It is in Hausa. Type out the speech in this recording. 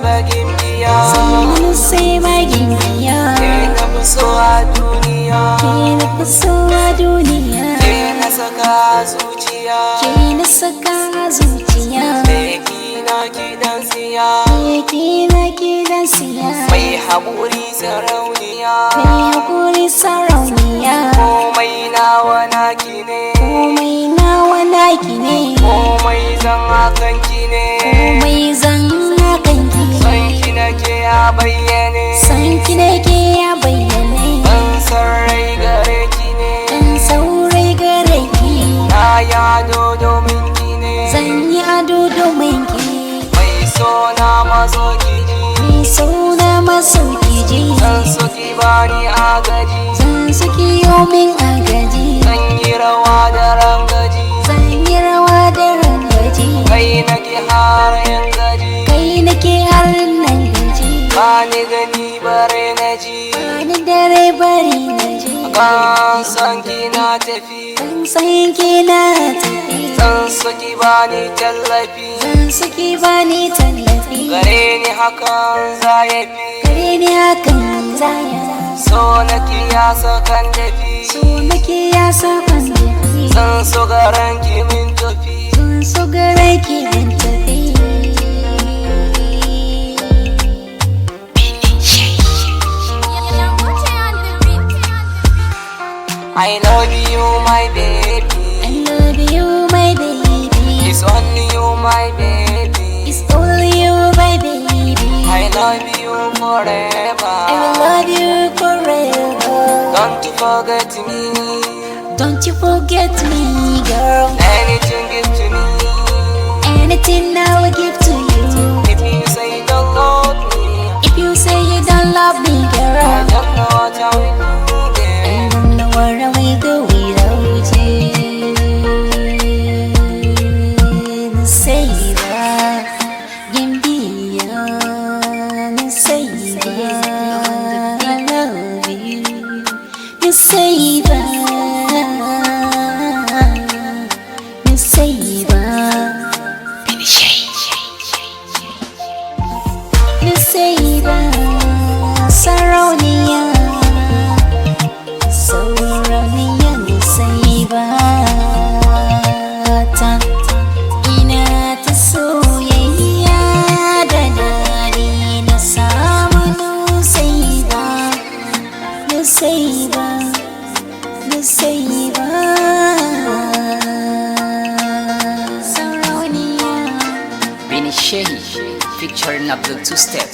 bagin biya. Sannu sai bagin biya. Ke na fi so a duniya. Ke na fi so a duniya. Ke na saka a zuciya. Ke na saka a zuciya. Kina gidan siya. Kina gidan siya. Mai haƙuri sarauniya. Mai haƙuri sarauniya. Komai nawa naki ne. Komai nawa naki ne. Komai zan hakan ki ne. Komai zan hakan ki ne. San ki nake a bayyane. San ki nake a bayyane. Ban san rai gare ki ne. Dan saurai gare ki. Na yi ado domin ki ne. Zan yi ado domin ki. Mai so na maso ki ji. Mai so na maso ki ji. Zan so ki bani agaji. Zan so ki yomin agaji. Zan yi rawa da rangaji. Zan yi rawa da rangaji. Kai nake har yan gaji. Kai nake har nan gaji. Bani gani bare na ji. Bani dare bari na ji. Kan san ki na tafi. Zan san ki na tafi. Zan so ki bani tallafi. Zan so ki bani tallafi. Gare ni hakan za ya fi. Gare ni hakan zaya. So nake ya sakan dafi. So nake ya sakan tafi. Zan so garan ki min tafi. Zan so gare ki min tafi. I love you my baby. I love you my baby. It's only you my baby. It's only you my baby. I love you forever. I will love you forever. Don't you forget me. Don't you forget me, girl. Anything give to me. Anything I will give to you. If you say you don't love me, If you say you don't love me, I girl, don't know what I will do I then. don't know what I will do without you. Seiba, Gambia, Seiba, I love you. Seiba, Seiba, Seiba, Sarauniya. Sauraniya ni sai ba ta. Ina ta soyayya da dare na samu nusai ba. Nusai ba, nusai ba. Sauraniya. Bini Shehi featuring Abdul Two Step.